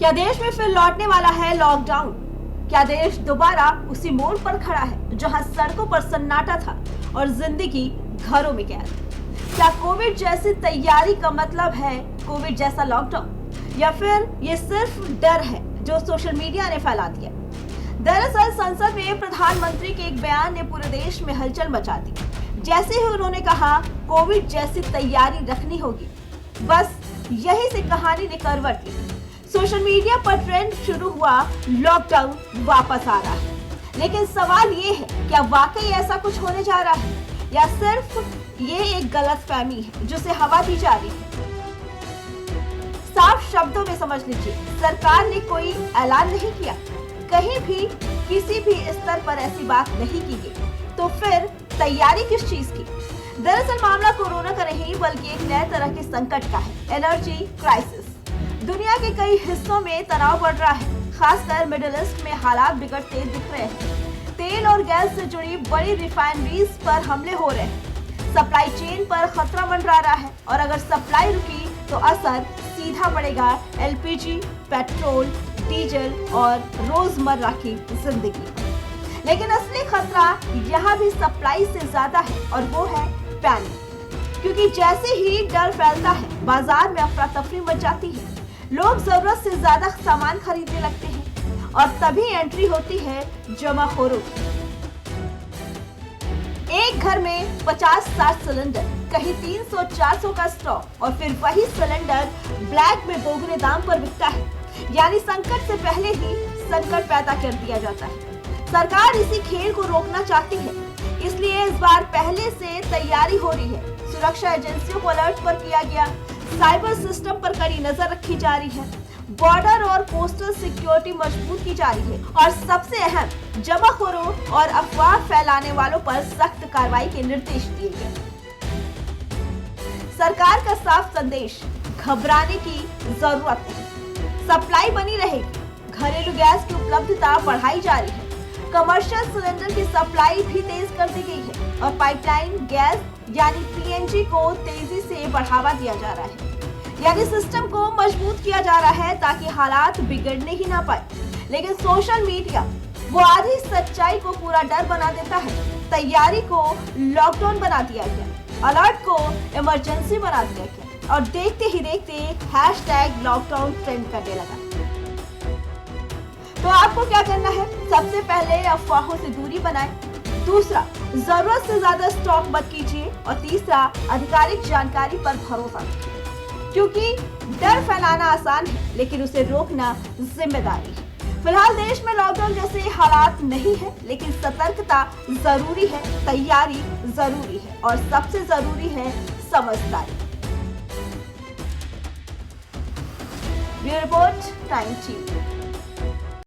क्या देश में फिर लौटने वाला है लॉकडाउन? क्या देश दोबारा उसी मोड़ पर खड़ा है जहां सड़कों पर सन्नाटा था और जिंदगी घरों में कैद? क्या कोविड जैसी तैयारी का मतलब है कोविड जैसा लॉकडाउन, या फिर ये सिर्फ डर है जो सोशल मीडिया ने फैला दिया? दरअसल संसद में प्रधानमंत्री के एक बयान ने पूरे देश में हलचल मचा दी। जैसे ही उन्होंने कहा कोविड जैसी तैयारी रखनी होगी, बस यही से कहानी ने करवट ली। सोशल मीडिया पर ट्रेंड शुरू हुआ, लॉकडाउन वापस आ रहा है। लेकिन सवाल ये है, क्या वाकई ऐसा कुछ होने जा रहा है या सिर्फ ये एक गलतफहमी है जिसे हवा दी जा रही है? साफ शब्दों में समझ लीजिए, सरकार ने कोई ऐलान नहीं किया, कहीं भी किसी भी स्तर पर ऐसी बात नहीं की गई, तो फिर तैयारी किस चीज की? दरअसल मामला कोरोना का नहीं बल्कि एक नए तरह के संकट का है, एनर्जी क्राइसिस। दुनिया के कई हिस्सों में तनाव बढ़ रहा है, खासकर मिडिल ईस्ट में हालात बिगड़ते दिख रहे हैं। तेल और गैस से जुड़ी बड़ी रिफाइनरीज पर हमले हो रहे हैं, सप्लाई चेन पर खतरा मंडरा रहा है और अगर सप्लाई रुकी तो असर सीधा पड़ेगा एलपीजी, पेट्रोल, डीजल और रोजमर्रा की जिंदगी। लेकिन असली खतरा यहाँ भी सप्लाई से ज्यादा है और वो है पैनिक। क्योंकि जैसे ही डर फैलता है, बाजार में अफरा तफरी मच जाती है, लोग जरूरत से ज्यादा सामान खरीदने लगते हैं और तभी एंट्री होती है जमाखोरों की। एक घर में 50-60 सिलेंडर, कहीं 300-400 का स्टॉक और फिर वही सिलेंडर ब्लैक में दोगुने दाम पर बिकता है। यानी संकट से पहले ही संकट पैदा कर दिया जाता है। सरकार इसी खेल को रोकना चाहती है, इसलिए इस बार पहले से तैयारी हो रही है। सुरक्षा एजेंसियों को अलर्ट पर किया गया, साइबर सिस्टम पर कड़ी नजर रखी जा रही है, बॉर्डर और कोस्टल सिक्योरिटी मजबूत की जा रही है और सबसे अहम, जमाखोरों और अफवाह फैलाने वालों पर सख्त कार्रवाई के निर्देश दिए गए। सरकार का साफ संदेश, घबराने की जरूरत नहीं, सप्लाई बनी रहेगी। घरेलू गैस की उपलब्धता बढ़ाई जा रही है, कमर्शियल सिलेंडर की सप्लाई भी तेज कर दी गई है और पाइपलाइन गैस यानी पीएनजी को तेजी से बढ़ावा दिया जा रहा है। यानी सिस्टम को मजबूत किया जा रहा है ताकि हालात बिगड़ने ही ना पाए। लेकिन सोशल मीडिया वो आधी सच्चाई को पूरा डर बना देता है। तैयारी को लॉकडाउन बना दिया गया, अलर्ट को इमरजेंसी बना दिया गया और देखते ही देखते हैशटैग लॉकडाउन ट्रेंड करने लगा। तो आपको क्या करना है? सबसे पहले अफवाहों से दूरी बनाएं, दूसरा जरूरत से ज्यादा स्टॉक मत कीजिए और तीसरा आधिकारिक जानकारी पर भरोसा रखिए। क्योंकि डर फैलाना आसान है लेकिन उसे रोकना जिम्मेदारी है। फिलहाल देश में लॉकडाउन जैसे हालात नहीं है, लेकिन सतर्कता जरूरी है, तैयारी जरूरी है और सबसे जरूरी है समझदारी। Bureau report, time TV.